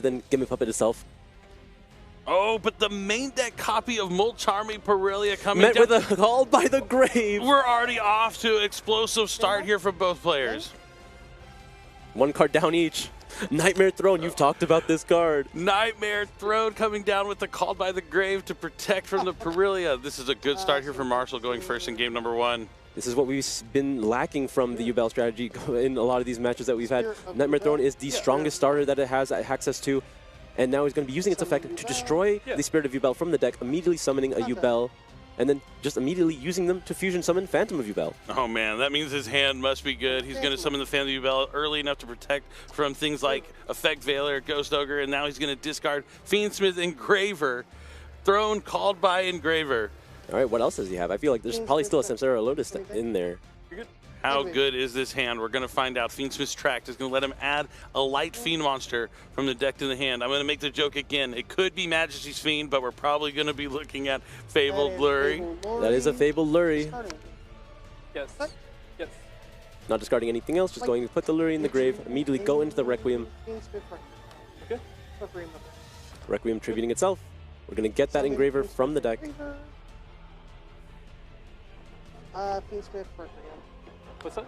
than Gimme Puppet itself. Oh, but the main deck copy of Molcharmi Parelia coming Met down. with a call by the grave. We're already off to an explosive start here for both players. One card down each. Nightmare Throne, you've talked about this card. Nightmare Throne coming down with the Called by the Grave to protect from the Parelia. This is a good start here for Marshall going first in game number 1. This is what we've been lacking from the Yubel strategy in a lot of these matches that we've had. Nightmare Throne is the strongest starter that it has access to, and now he's going to be using its effect to destroy the Spirit of Yubel from the deck, immediately summoning a Yubel, and then just immediately using them to fusion summon Phantom of Yubel. Oh man, that means his hand must be good. He's going to summon the Phantom of Yubel early enough to protect from things like Effect Veiler, Ghost Ogre, and now he's going to discard Fiendsmith Engraver. Throne called by Engraver. All right, what else does he have? I feel like there's probably still a Samsara Lotus in there. How good is this hand? We're going to find out. Fiendsmith's Tract is going to let him add a light Fiend monster from the deck to the hand. I'm going to make the joke again. It could be Majesty's Fiend, but we're probably going to be looking at Fabled Lurie. That is a Fabled Lurie. Yes. Yes. Not discarding anything else, just going to put the Lurie in the grave, immediately go into the Requiem. Okay. Requiem tributing itself. We're going to get that Engraver from the deck. What's that?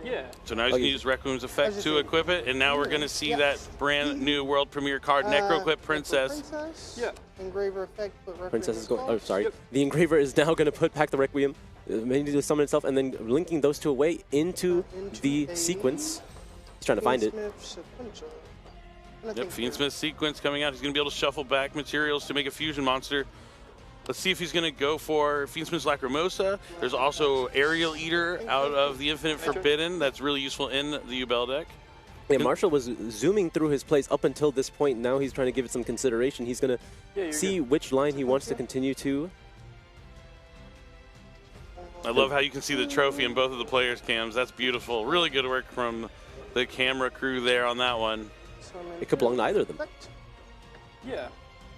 Yeah. So now he's going to use Requiem's effect to equip it, and now we're going to see that brand new world premiere card, Necroquip Princess. Yeah. Engraver effect, but Princess is going. Oh, sorry. The Engraver is now going to put back the Requiem, immediately summon itself, and then linking those two away into the sequence. He's trying to find it. Yep, Fiendsmith sequence coming out. He's going to be able to shuffle back materials to make a fusion monster. Let's see if he's going to go for Fiendsmith's Lacrimosa. There's also Aerial Eater out of the Infinite Forbidden. That's really useful in the Yubel deck. Yeah, Marshall was zooming through his plays up until this point. Now he's trying to give it some consideration. He's going to see which line he wants to continue to. I love how you can see the trophy in both of the players' cams. That's beautiful. Really good work from the camera crew there on that one. It could belong to either of them. Yeah.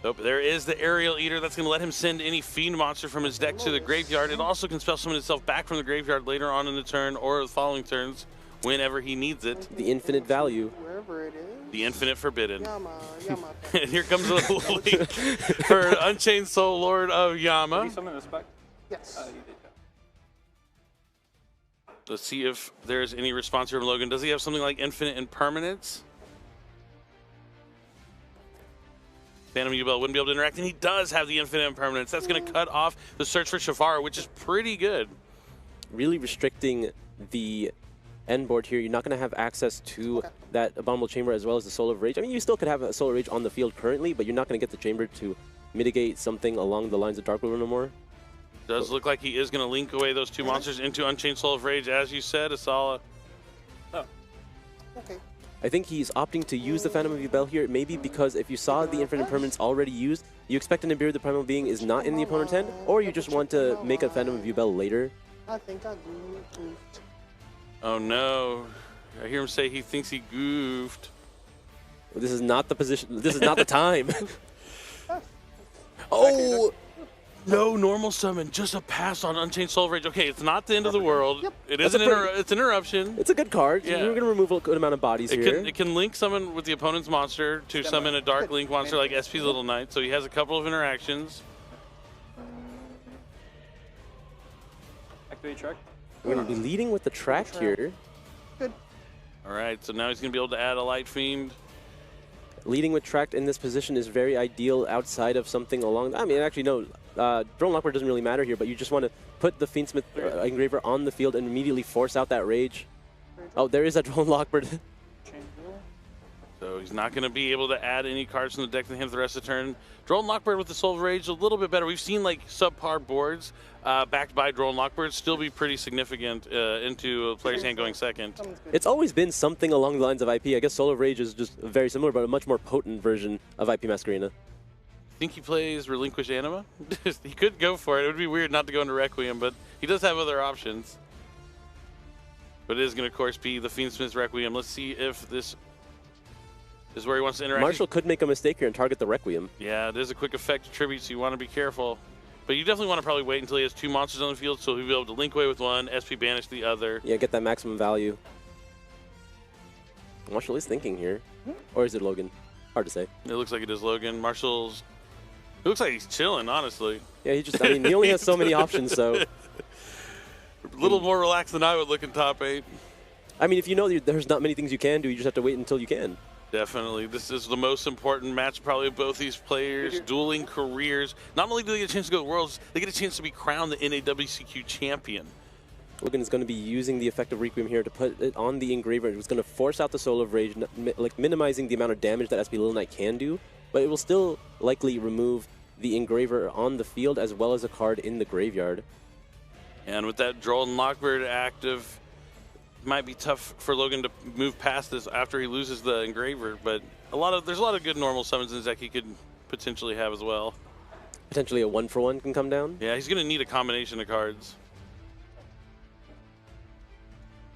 Oh, there is the Aerial Eater. That's going to let him send any Fiend monster from his deck to the graveyard. It also can spell summon itself back from the graveyard later on in the turn or the following turns whenever he needs it. The infinite value. Wherever it is. The Infinite Forbidden. Yama. And here comes a link for Unchained Soul Lord of Yama. Did you summon this back? Yes. You did, yeah. Let's see if there's any response here from Logan. Does he have something like Infinite Impermanence? Phantom Yubel wouldn't be able to interact, and he does have the Infinite Impermanence. That's going to cut off the search for Shavara, which is pretty good. Really restricting the end board here. You're not going to have access to that Abominable Chamber as well as the Soul of Rage. I mean, you still could have a Soul of Rage on the field currently, but you're not going to get the chamber to mitigate something along the lines of Dark Ruler no more. Does look like he is going to link away those two monsters into Unchained Soul of Rage, as you said, Asala. Oh. Okay. I think he's opting to use the Phantom of Yubel here, maybe because if you saw the Infinite Impermanence already used, you expect an Nibiru the Primal Being is not in the opponent's hand, or you just want to make a Phantom of Yubel later. I think I goofed. Oh no. I hear him say he thinks he goofed. This is not the position, this is not the time. Oh! No normal summon, just a pass on Unchained Soul of Rage. Okay, it's not the end of the world. Yep. It is it's an interruption. It's a good card. Yeah. We're going to remove a good amount of bodies here. It can link summon with the opponent's monster to summon a Dark Link monster like SP Little Knight, so he has a couple of interactions. Activate track. We're going to be leading with the track here. Good. All right, so now he's going to be able to add a Light Fiend. Leading with tracked in this position is very ideal outside of something along... I mean, actually, no. Drone Lockbird doesn't really matter here, but you just want to put the Fiendsmith Engraver on the field and immediately force out that Rage. Oh, there is a Drone Lockbird. So he's not going to be able to add any cards from the deck to the hand for the rest of the turn. Drone Lockbird with the Soul of Rage, a little bit better. We've seen like subpar boards backed by Drone Lockbird still be pretty significant into a player's hand going second. It's always been something along the lines of IP. I guess Soul of Rage is just very similar, but a much more potent version of IP Masquerena. Think he plays Relinquish Anima? He could go for it. It would be weird not to go into Requiem, but he does have other options. But it is going to, of course, be the Fiendsmith Requiem. Let's see if this is where he wants to interact. Marshall could make a mistake here and target the Requiem. Yeah, it is a quick effect tribute, so you want to be careful. But you definitely want to probably wait until he has two monsters on the field, so he'll be able to link away with one, SP banish the other. Yeah, get that maximum value. Marshall is thinking here. Or is it Logan? Hard to say. It looks like it is Logan. Marshall's. It looks like he's chilling, honestly. Yeah, I mean, he only has so many options, so. A little more relaxed than I would look in top 8. I mean, if you know there's not many things you can do, you just have to wait until you can. Definitely. This is the most important match probably of both these players. Dueling careers. Not only do they get a chance to go to Worlds, they get a chance to be crowned the NAWCQ champion. Logan is going to be using the effect of Requiem here to put it on the Engraver. It's going to force out the Soul of Rage, like minimizing the amount of damage that SP Little Knight can do, but it will still likely remove the Engraver on the field as well as a card in the graveyard. And with that Droll and Lockbird active, might be tough for Logan to move past this after he loses the Engraver, but there's a lot of good normal summons in his deck he could potentially have as well. Potentially a 1-for-1 can come down. Yeah, he's going to need a combination of cards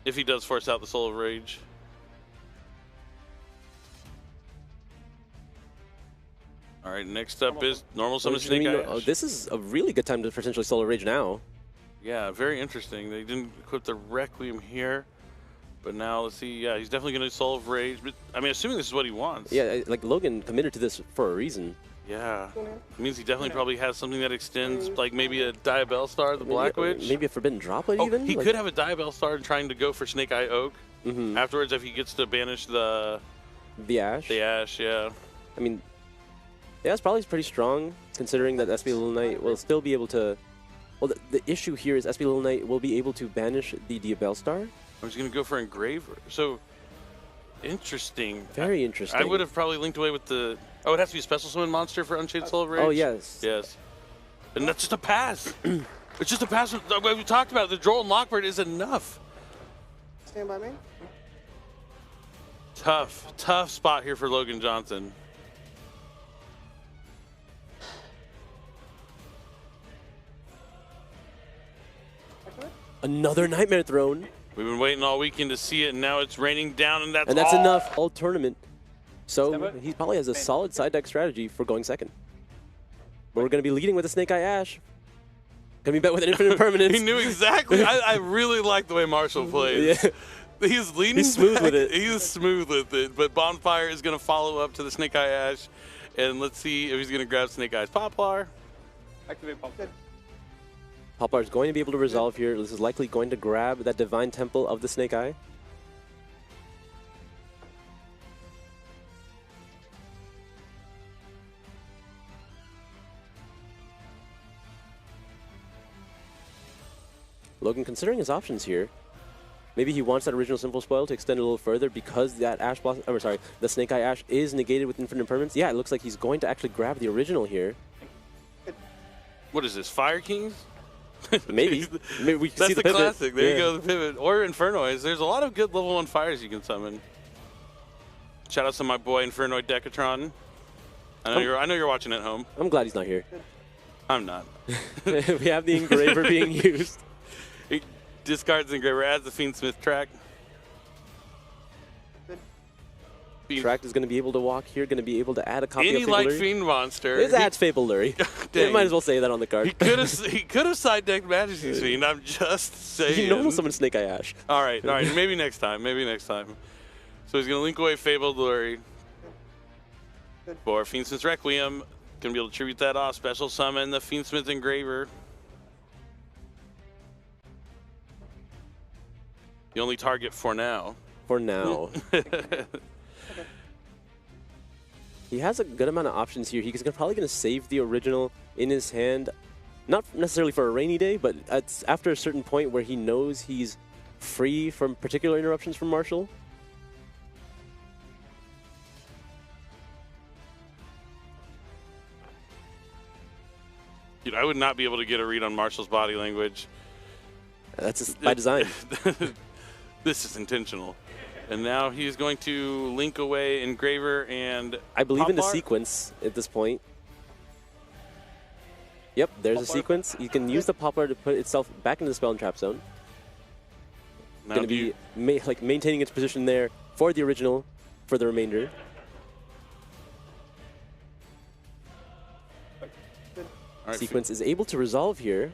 if he does force out the Soul of Rage. All right, next up is normal summon Snake Eye. Oh, this is a really good time to potentially Soul of Rage now. Yeah, very interesting. They didn't equip the Requiem here, but now let's see. Yeah, he's definitely going to Soul of Rage. But I mean, assuming this is what he wants. Yeah, like Logan committed to this for a reason. Yeah, it means he definitely probably has something that extends, like maybe a Diabell Star, the Black Witch. Maybe a Forbidden Droplet even? He could have a Diabell Star trying to go for Snake Eye Oak. Afterwards, if he gets to banish the Ash? The Ash, yeah. I mean, yeah, it's probably pretty strong, considering that SP Little Knight will still be able to... Well, the issue here is SP Little Knight will be able to banish the Diabell Star. I was going to go for Engraver. So, interesting. Very interesting. I would have probably linked away with the... Oh, it has to be a special summon monster for Unshaded Soul of Rage? Oh, yes. Yes. And that's just a pass. It's just a pass. We talked about it. The Droll and Lockbird is enough. Stand by me. Tough spot here for Logan Johnson. Another Nightmare Throne. We've been waiting all weekend to see it, and now it's raining down, and that's all. enough all tournament. So he probably has a solid side deck strategy for going second. But we're going to be leading with a Snake Eye Ash. Going to be bet with an Infinite Permanence. He knew exactly. I really like the way Marshall plays. Yeah. He's leaning He's smooth with it. He is smooth with it. But Bonfire is going to follow up to the Snake Eye Ash. And let's see if he's going to grab Snake Eye's Poplar. Activate Poplar. Poplar is going to be able to resolve here. This is likely going to grab that Divine Temple of the Snake Eye. Logan considering his options here. Maybe he wants that original Simple Spoil to extend a little further because that Ash Blossom, the Snake Eye Ash is negated with Infinite Permanence. Yeah, it looks like he's going to actually grab the original here. What is this, Fire Kings? Maybe we can That's see the pivot. classic. There you go, the pivot. Or Infernoids. There's a lot of good level 1 fires you can summon. Shout out to my boy Infernoid Decatron. I know you're watching at home. I'm glad he's not here. I'm not. We have the Engraver being used. He discards Engraver, adds the Fiendsmith track. Tract is going to be able to walk here, going to be able to add a copy Any of Fable light Lurry. Fiend monster. It adds Fable Lurry. You might as well say that on the card. He could have side decked Majesty's Fiend. I'm just saying. You normal summon Snake Eye Ash. All right. Maybe next time. So he's going to link away Fable Lurry for Fiendsmith Requiem. Going to be able to tribute that off. Special summon the Fiendsmith Engraver. The only target for now. For now. He has a good amount of options here. He's probably going to save the original in his hand. Not necessarily for a rainy day, but after a certain point where he knows he's free from particular interruptions from Marshall. Dude, I would not be able to get a read on Marshall's body language. That's just by design. This is intentional. And now he's going to link away Engraver and I believe Poplar. in the sequence at this point. Yep, there's a sequence. You can use the Poplar to put itself back into the Spell and Trap Zone. Going to be maintaining its position there for the original for the remainder. Right, sequence is able to resolve here.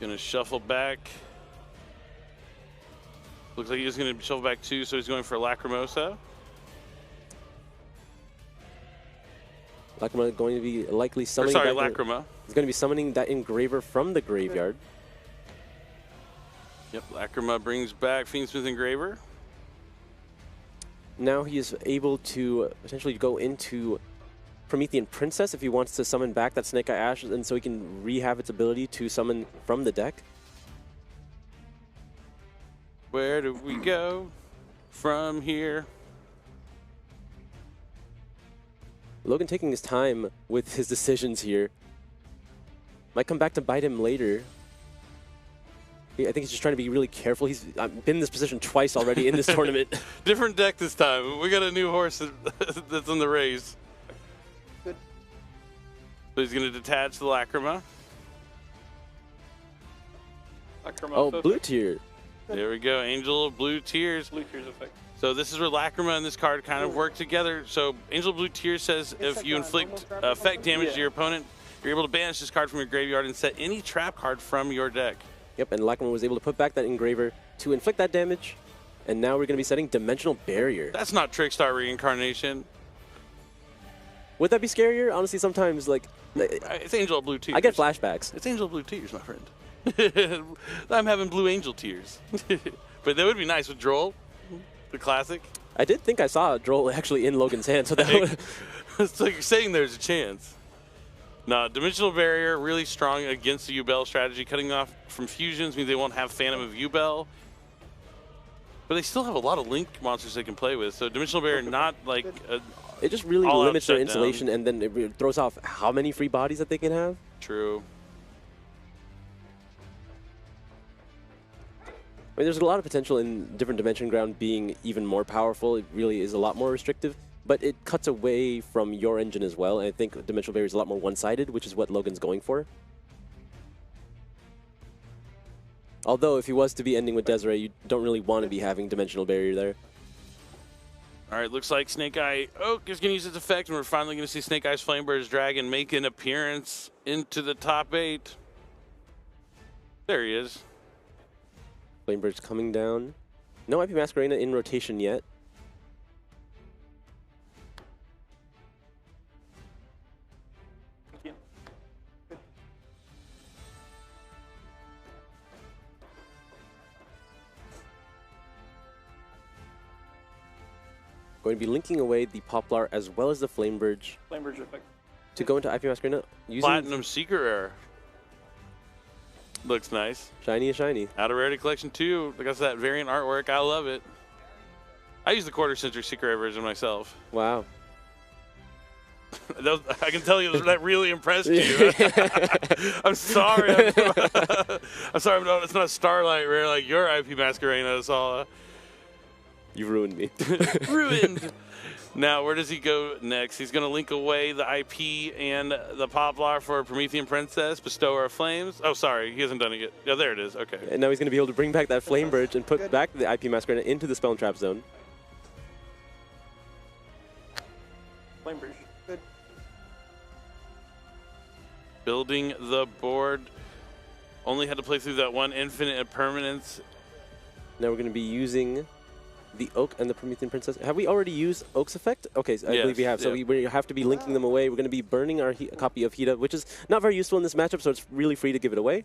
Going to shuffle back. Looks like he's going to shuffle back 2, so he's going for Lacrimosa. Lacrima going to be likely summoning. Sorry, Lacrima. He's going to be summoning that Engraver from the graveyard. Yep, Lacrima brings back Fiendsmith Engraver. Now he is able to potentially go into Promethean Princess if he wants to summon back that Snake Eye Ash, and so he can rehab its ability to summon from the deck. Where do we go from here? Logan taking his time with his decisions here. Might come back to bite him later. I think he's just trying to be really careful. He's been in this position twice already in this tournament. Different deck this time. We got a new horse that's in the race. Good. So he's going to detach the Lacrima. Lacrima Oh, effect. blue tier. There we go. Angel of Blue Tears. Blue Tears effect. So this is where Lacrima and this card kind of work together. So Angel of Blue Tears says if you inflict effect damage to your opponent, you're able to banish this card from your graveyard and set any trap card from your deck. Yep, and Lacrima was able to put back that Engraver to inflict that damage. And now we're going to be setting Dimensional Barrier. That's not Trickstar Reincarnation. Would that be scarier? Honestly, sometimes, like... It's Angel of Blue Tears. I get flashbacks. It's Angel of Blue Tears, my friend. I'm having Blue Angel Tears. But that would be nice with Droll, the classic. I did think I saw Droll actually in Logan's hand, so that would... It's like you're saying there's a chance. No, Dimensional Barrier, really strong against the Yubel strategy. Cutting off from fusions means they won't have Phantom of Yubel. But they still have a lot of Link monsters they can play with. So Dimensional Barrier, not like a It just really all-out limits their shutdown. installation, and then it throws off how many free bodies that they can have. True. I mean, there's a lot of potential in different Dimension Ground being even more powerful. It really is a lot more restrictive, but it cuts away from your engine as well. And I think Dimensional Barrier is a lot more one-sided, which is what Logan's going for. Although, if he was to be ending with Desiree, you don't really want to be having Dimensional Barrier there. All right, looks like Snake Eye Oak is going to use its effect, and we're finally going to see Snake Eye's Flamebird's Dragon make an appearance into the top 8. There he is. Flamebird's coming down. No IP Masquerena in rotation yet. Thank you. Going to be linking away the Poplar as well as the Flamebird Flamebird effect. to go into IP Masquerena using Platinum Secret Rare. Looks nice. shiny as shiny. Out of Rarity Collection 2. Look at that variant artwork. I love it. I use the quarter-century Secret Rare version myself. Wow. I can tell you that really impressed you. I'm sorry. I'm sorry. It's not a Starlight Rare like your IP Masquerena, Sala. You've ruined me. Ruined. Now, where does he go next? He's going to link away the IP and the Poplar for Promethean Princess, Bestower of Flames. Oh, sorry. He hasn't done it yet. Yeah, there it is. Okay. And now he's going to be able to bring back that Flamebird and put back the IP Masquerena into the Spell and Trap Zone. Flamebird. Good. Building the board. Only had to play through that one Infinite Permanence. Now we're going to be using the Oak and the Promethean Princess. Have we already used Oak's effect? Okay, so I believe we have. So we have to be linking them away. We're going to be burning our copy of Hida, which is not very useful in this matchup, so it's really free to give it away.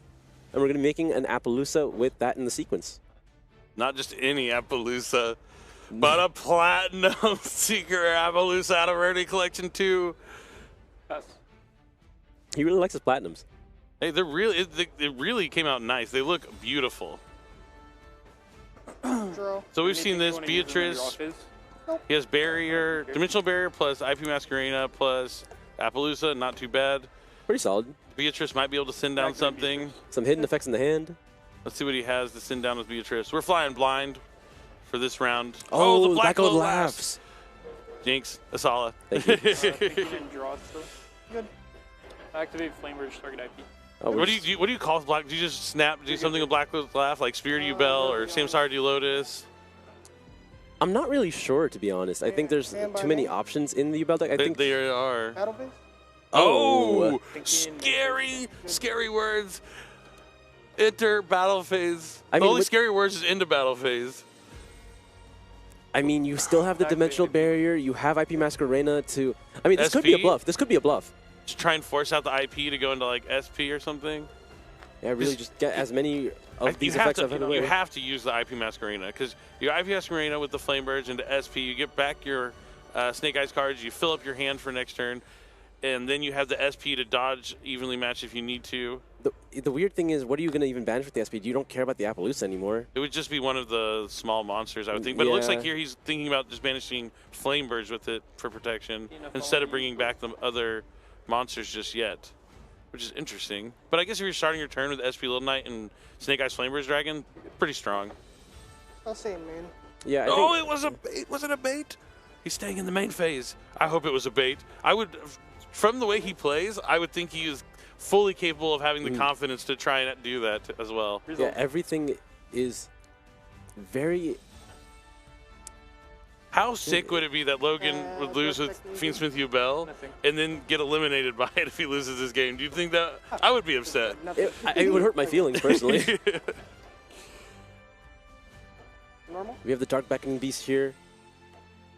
And we're going to be making an Appaloosa with that in the sequence. Not just any Appaloosa, but a Platinum Secret Rare Appaloosa out of Rarity Collection 2. Pass. He really likes his Platinums. Hey, they're really, it really came out nice. They look beautiful. Draw. So we've Anything seen this you wanna use in your Beatrice. office? He has Barrier, Dimensional Barrier plus IP Masquerena plus Appaloosa. Not too bad. Pretty solid. Beatrice might be able to send down Back to something. Beatrice. Some hidden effects in the hand. Let's see what he has to send down with Beatrice. We're flying blind for this round. Oh, the Black Gold Gold laughs. Jinx, Asala. Thank you. You can draw still. Good. Activate Flamebird's target IP. Oh, What do you call Black? Do you just snap, do something with Black Gold Laugh, like Spirit Yubel or Samsara Du Lotus? I'm not really sure, to be honest. I think there's Stand by too many me. options in the Yubel deck. I think. They are. Battle base. Oh, Thinking- scary words. Enter battle phase. I The mean, only with- scary words is into battle phase. I mean, you still have the dimensional barrier. You have IP Masquerena to. I mean, this could be a SP? bluff. This could be a bluff. Just try and force out the IP to go into like SP or something. Yeah, really just get as many of these you have effects out of the way. You have to use the IP Masquerena because your IP Masquerena with the Flame Birds into SP, you get back your Snake Eyes cards, you fill up your hand for next turn, and then you have the SP to dodge evenly match if you need to. The weird thing is, what are you going to even banish with the SP? You don't care about the Appaloosa anymore. It would just be one of the small monsters, I would think. But it looks like here he's thinking about just banishing Flame Birds with it for protection instead of bringing back the other monsters just yet, which is interesting. But I guess if you're starting your turn with SP Little Knight and Snake Eyes Flame Birds Dragon, pretty strong. I'll say main. Yeah. Oh, it was a bait. Was it a bait? He's staying in the main phase. I hope it was a bait. I would, from the way he plays, I would think he is fully capable of having the confidence to try and do that as well. Yeah, everything is very... How sick would it be that Logan would lose with Fiendsmith Yubel and then get eliminated by it if he loses this game? Do you think that? I would be upset. It would hurt my feelings, personally. Normal? We have the Dark Beckoning Beast here.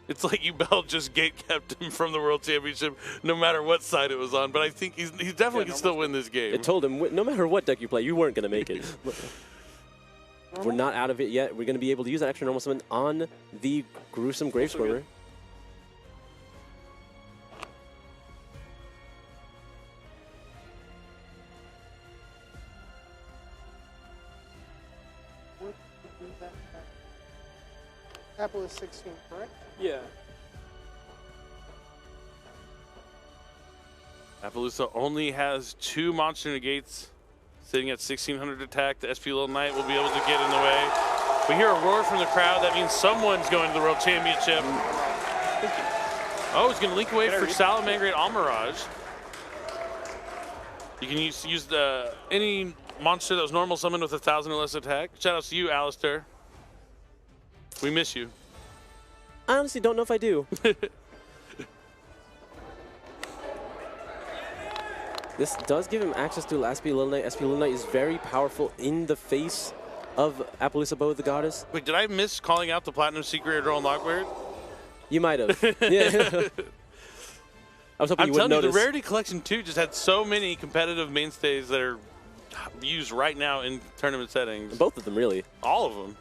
It's like Yubel just gate-kept him from the World Championship no matter what side it was on, but I think he definitely can still win this game. It told him, no matter what deck you play, you weren't going to make it. We're not out of it yet. We're going to be able to use that extra normal summon on the gruesome Grave Squirmer. Apple is 16, correct? Yeah. Appaloosa only has 2 monster negates sitting at 1600 attack. The SP Little Knight will be able to get in the way. We hear a roar from the crowd. That means someone's going to the World Championship. Oh, he's going to leak away for Salamangreat Almirage. You can use any monster that was normal summoned with 1,000 or less attack. Shout out to you, Alistair. We miss you. I honestly don't know if I do. This does give him access to SP Little Knight. SP Little Knight is very powerful in the face of Appaloosa Bow, the Goddess. Wait, did I miss calling out the Platinum Secret Drone Lockbird? You might have. Yeah. I was hoping you wouldn't notice. The Rarity Collection 2 just had so many competitive mainstays that are used right now in tournament settings. Both of them, really. All of them.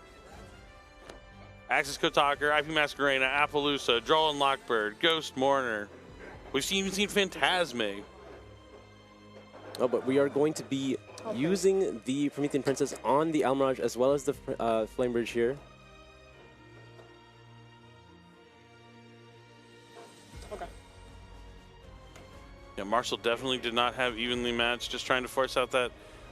Axis Kotaker, IP Masquerena, Appaloosa, Droll Lockbird, Ghost Mourner. We've even seen Phantasme. Oh, but we are going to be using the Promethean Princess on the Almirage as well as the Flame Bridge here. Okay. Yeah, Marshall definitely did not have evenly matched, just trying to force out that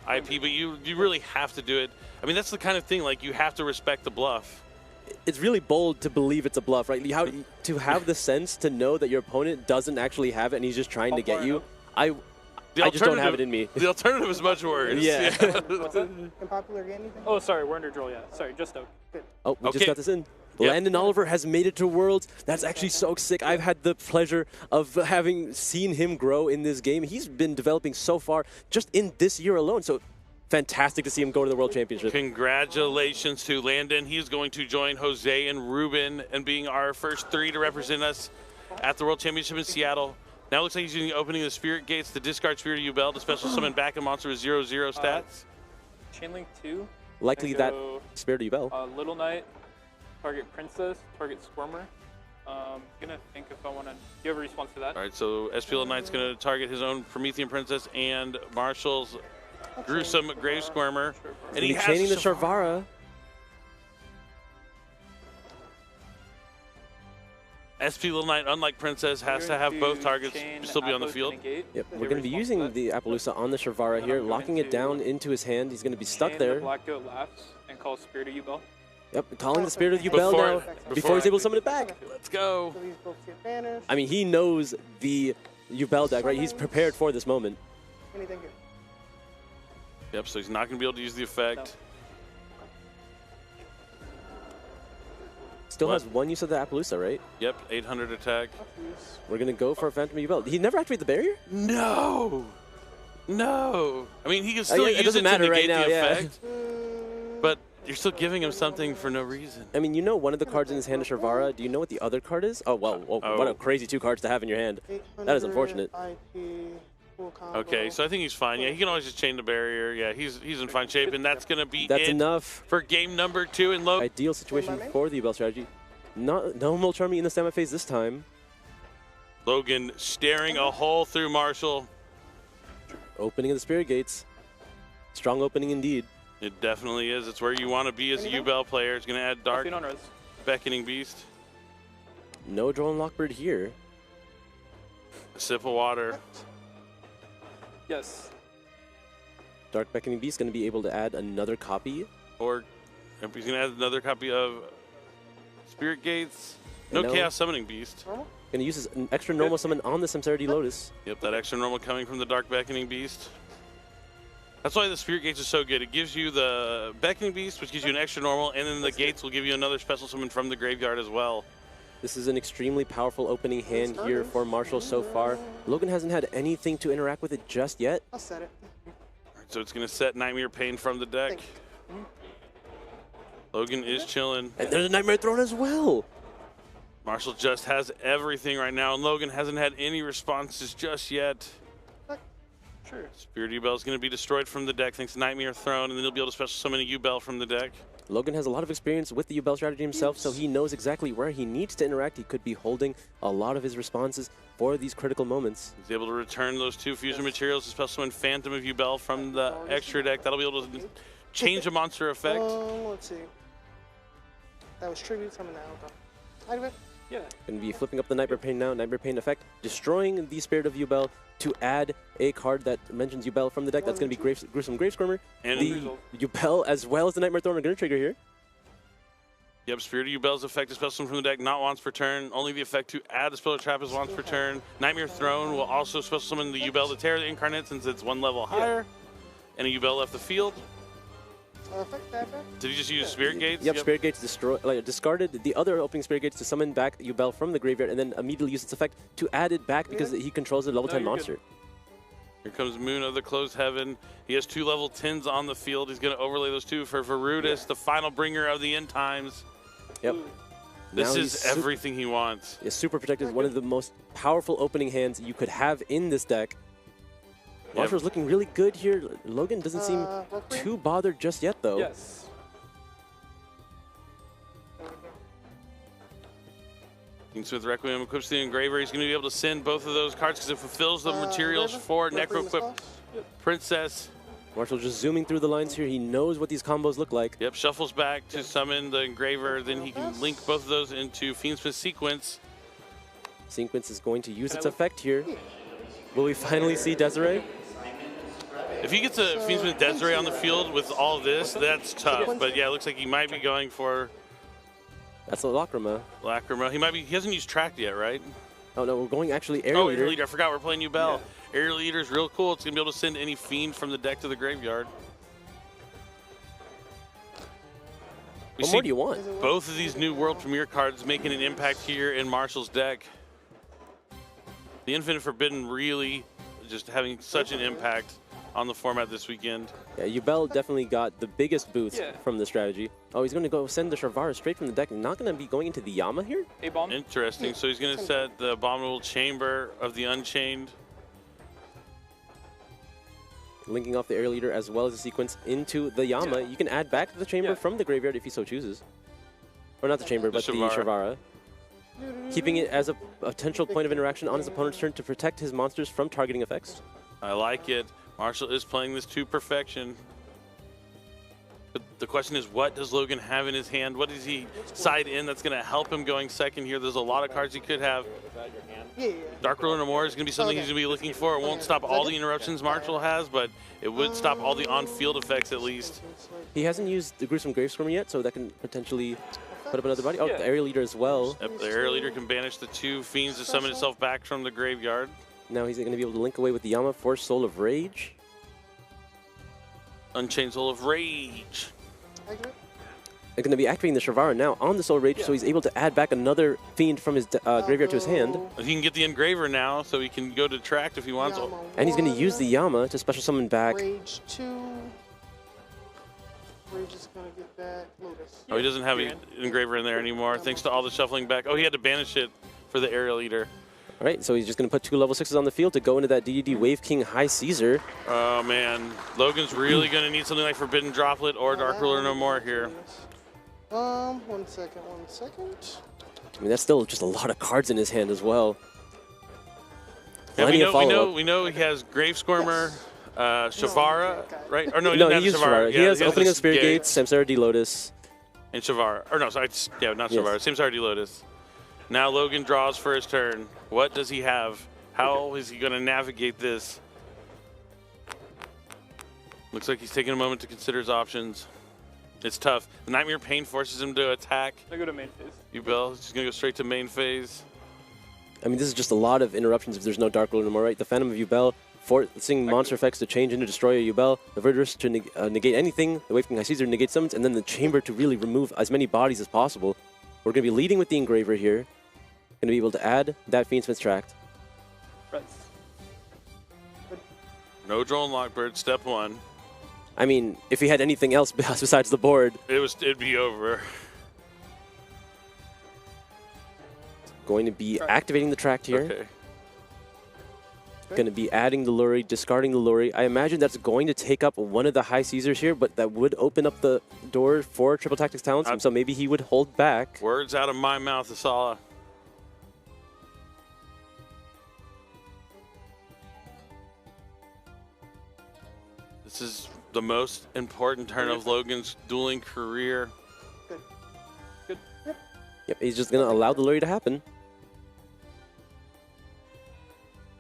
IP, but you really have to do it. I mean, that's the kind of thing, like, you have to respect the bluff. It's really bold to believe it's a bluff, right? To have the sense to know that your opponent doesn't actually have it and he's just trying to get you. I just don't have it in me. The alternative is much worse. Yeah. What's that? Unpopular get anything? Oh, sorry, we're under Droll, yeah. Sorry, just Oak. Oh, we just got this in. Yep. Landon Oliver has made it to Worlds. That's actually so sick. I've had the pleasure of having seen him grow in this game. He's been developing so far just in this year alone. So fantastic to see him go to the World Championship. Congratulations to Landon. He's going to join Jose and Ruben and being our first 3 to represent us at the World Championship in Seattle. Now it looks like he's using opening the Spirit Gates to discard Spirit of Yubel to special summon back a monster with 0/0 stats. Chainlink 2. Likely that Spirit of Yubel. Little Knight, target Princess, target Squirmer. Gonna think if I want to. Do you have a response to that? All right, so SP Little Knight's going to target his own Promethean Princess and Marshall's gruesome Grave Squirmer. And He's chaining the Sharvara. SP Little Knight, unlike Princess, has to have both targets still be on the field. Yep, we're going to be using the Appaloosa on the Sharvara here, locking it down into his hand. He's going to be stuck there. The Black Goat laughs and calls Spirit of Yubel. Yep, calling the Spirit of Yubel now before he's able to summon it back. Let's go. So these both get banished. I mean, he knows the Yubel deck, right? He's prepared for this moment. Anything good? Yep, so he's not going to be able to use the effect. Still has one use of the Appaloosa, right? Yep, 800 attack. We're going to go for a Phantom Yubel. He never activated the barrier? No! No! I mean, he can still use it doesn't it to matter negate right now, the yeah. effect. But you're still giving him something for no reason. I mean, you know one of the cards in his hand is Sharvara. Do you know what the other card is? Oh, well, what a crazy 2 cards to have in your hand. That is unfortunate. Okay, so I think he's fine. Yeah, he can always just chain the barrier. Yeah, he's in fine shape, and that's going to be That's enough for game number 2 in low. Ideal situation for the Yubel strategy. No Mulcharmy in the standby phase this time. Logan staring a hole through Marshall. Opening of the Spirit Gates. Strong opening indeed. It definitely is. It's where you want to be as a Yubel player. It's going to add Dark Beckoning Beast. No Drone Lockbird here. A sip of water. Yes. Dark Beckoning Beast going to be able to add another copy. Or he's going to add another copy of Spirit Gates. No Chaos Summoning Beast. Going to use his extra normal summon on the Samsarity Lotus. Yep, that extra normal coming from the Dark Beckoning Beast. That's why the Spirit Gates is so good. It gives you the Beckoning Beast, which gives you an extra normal, and then the Gates will give you another special summon from the graveyard as well. This is an extremely powerful opening hand here for Marshall so far. Logan hasn't had anything to interact with it just yet. I'll set it. So it's going to set Nightmare Pain from the deck. Logan is chilling. And there's a Nightmare Throne as well. Marshall just has everything right now, and Logan hasn't had any responses just yet. Sure. Spirit Yubel is going to be destroyed from the deck thanks to Nightmare Throne, and then he'll be able to special summon a Yubel from the deck. Logan has a lot of experience with the Yubel strategy himself, so he knows exactly where he needs to interact. He could be holding a lot of his responses for these critical moments. He's able to return those 2 fusion materials to special summon Phantom of Yubel from the extra deck. That'll be able to change a monster effect. Let's see. That was tribute summon now. Yeah. Going to be flipping up the Nightmare Pain now. Nightmare Pain effect, destroying the Spirit of Yubel to add a card that mentions Yubel from the deck. That's going to be Gruesome Grave Squirmer. And the Yubel as well as the Nightmare Throne are going to trigger here. Yep, Spirit of Yubel's effect is special summon from the deck, not once per turn. Only the effect to add a spell trap is once per turn. Nightmare Throne will also special summon the Yubel to tear the Incarnate since it's 1 level higher. And a Yubel left the field. Did he just use Spirit Gates? Yep, Spirit Gates discarded the other opening Spirit Gates to summon back Yubel from the graveyard and then immediately use its effect to add it back because he controls a level 10 monster. Good. Here comes Moon of the Closed Heaven. He has 2 level 10s on the field. He's going to overlay those 2 for Varudis, the final bringer of the end times. Yep. This is everything he wants. Is super protected, one of the most powerful opening hands you could have in this deck. Marshall's looking really good here. Logan doesn't seem too bothered just yet, though. Yes. Fiendsmith Requiem equips the Engraver. He's going to be able to send both of those cards because it fulfills the materials for Necro-equipped Princess. Marshall just zooming through the lines here. He knows what these combos look like. Yep, shuffles back to summon the Engraver. Then he can link both of those into Fiendsmith Sequence. Sequence is going to use its effect here. Will we finally see Desiree? If he gets a Fiendsmith Desiree on the field with all this, that's tough. But yeah, it looks like he might be going for... That's a Lacrima. Lacrima. He hasn't used Tracked yet, right? Oh no, we're going actually Aerial Leader. Aerial Leader. I forgot we're playing Yubel. Yeah. Aerial Leader is real cool. It's going to be able to send any Fiend from the deck to the graveyard. What more do you want? Both of these new World Premiere cards making an impact here in Marshall's deck. The Infinite Forbidden really just having such an impact on the format this weekend. Yeah, Yubel definitely got the biggest boost from the strategy. Oh, he's going to go send the Sharvara straight from the deck. Not going to be going into the Yama here? A-bomb. Interesting. So he's going to set the Abominable Chamber of the Unchained. Linking off the Aerial Leader as well as the Sequence into the Yama. You can add back the Chamber from the graveyard if he so chooses. Or not the Chamber, but the Sharvara. Keeping it as a potential point of interaction on his opponent's turn to protect his monsters from targeting effects. I like it. Marshall is playing this to perfection. But the question is, what does Logan have in his hand? What does he side in that's going to help him going second here? There's a lot of cards he could have. Dark Ruler No More is going to be something he's going to be looking for. It won't stop all the interruptions Marshall has, but it would stop all the on-field effects at least. He hasn't used the Gruesome Grave Squirmer yet, so that can potentially put up another body. Oh, the Aerial Leader as well. Yep, the Aerial Leader can banish the 2 Fiends to summon itself back from the graveyard. Now he's going to be able to link away with the Yama for Soul of Rage. Unchained Soul of Rage. They're going to be activating the Sharvara now on the Soul of Rage, so he's able to add back another Fiend from his graveyard to his hand. He can get the Engraver now, so he can go to Tract if he wants. And he's going to use the Yama to special summon back. Rage 2. We're just gonna get back Lotus. Oh, he doesn't have an engraver in there anymore, thanks to all the shuffling back. Oh, he had to banish it for the aerial eater. All right, so he's just going to put 2 level 6s on the field to go into that DDD Wave King High Caesar. Oh, man. Logan's really going to need something like Forbidden Droplet or Dark Ruler No More here. 1 second. I mean, that's still just a lot of cards in his hand as well. Yeah, we know he has Grave Squirmer, Shavara, right? Or no, he uses Shavara. He has Opening of Spirit Gates, Samsara D Lotus. And Shavara. Or no, sorry. Yeah, not Shavara. Samsara D Lotus. Now Logan draws for his turn. What does he have? How is he going to navigate this? Looks like he's taking a moment to consider his options. It's tough. The Nightmare Pain forces him to attack. I go to main phase. Yubel is just going to go straight to main phase. I mean, this is just a lot of interruptions if there's no Dark Ruler no more, right? The Phantom of Yubel, forcing monster effects to change into Destroyer Yubel, the Verdurous to negate anything, the Wave King High Caesar negates summons, and then the Chamber to really remove as many bodies as possible. We're going to be leading with the Engraver here. Going to be able to add that Fiendsmith tract. No Droll and Lockbird, step 1. I mean, if he had anything else besides the board, it'd be over. Going to be activating the tract here. Okay. Going to be adding the Luri, discarding the Luri. I imagine that's going to take up one of the High Caesars here, but that would open up the door for Triple Tactics Talents, so maybe he would hold back. Words out of my mouth, Asala. This is the most important turn of Logan's dueling career. Good. Yep, he's just going to allow the Luri to happen.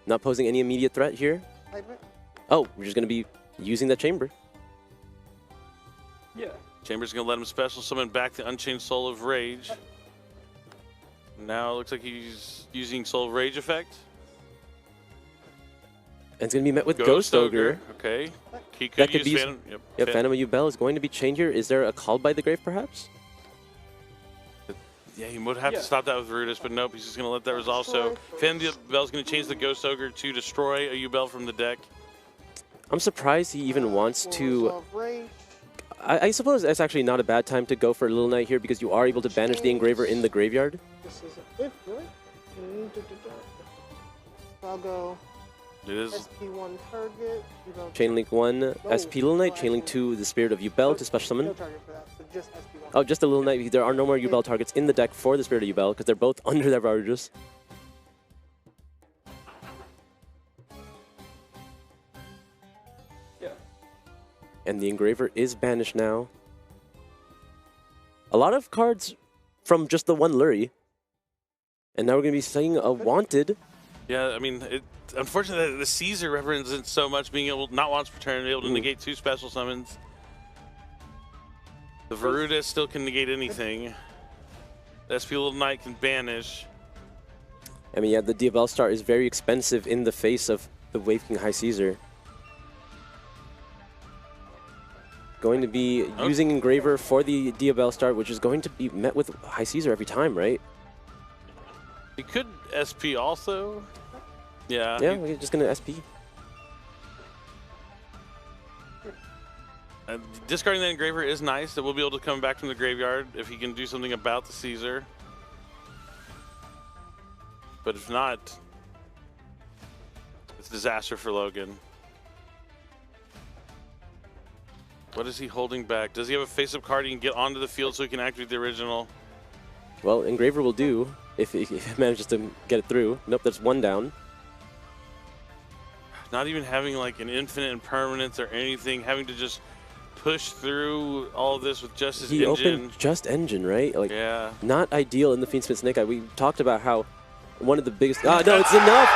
Not posing any immediate threat here. Oh, we're just going to be using that Chamber. Yeah. Chamber's going to let him special summon back the Unchained Soul of Rage. Now it looks like he's using Soul of Rage effect. And it's going to be met with Ghost Ogre. Okay. He could use Phantom. Yep, Phantom of Yubel is going to be chained here. Is there a Call by the Grave, perhaps? Yeah, he would have to stop that with Rudis, but nope, he's just going to let that resolve. So Phantom of Yubel is going to change the Ghost Ogre to destroy a Yubel from the deck. I'm surprised he even wants to... I suppose that's actually not a bad time to go for a Little Knight here because you are able to banish the Engraver in the graveyard. This is it, right? I'll go... It is. SP1 target. Chainlink 1, SP Little Knight, Chainlink 2, the Spirit of Yubel to special summon. No target for that, so just SP1. Oh, just a Little Knight. There are no more Yubel targets in the deck for the Spirit of Yubel because they're both under their Verdurous. Yeah. And the Engraver is banished now. A lot of cards from just the one Luri. And now we're going to be seeing a Wanted. Yeah, I mean, unfortunately, the Caesar represents so much being able, not once per turn, able to negate 2 special summons. The Veruda still can negate anything. The SP Little Knight can banish. I mean, yeah, the Diabell Star is very expensive in the face of the Wave King High Caesar. Going to be using Engraver for the Diabell Star, which is going to be met with High Caesar every time, right? He could SP also. Yeah. Yeah, we're just going to SP. Discarding that Engraver is nice. That we'll be able to come back from the graveyard if he can do something about the Caesar. But if not, it's a disaster for Logan. What is he holding back? Does he have a face-up card he can get onto the field so he can activate the original? Well, Engraver will do if he manages to get it through. Nope, that's 1 down. Not even having like an infinite impermanence or anything, having to just push through all of this with just his engine. He opened just engine, right? Like, yeah. Not ideal in the Fiendsmith Snake Eye. We talked about how one of the biggest... Ah, no, it's enough!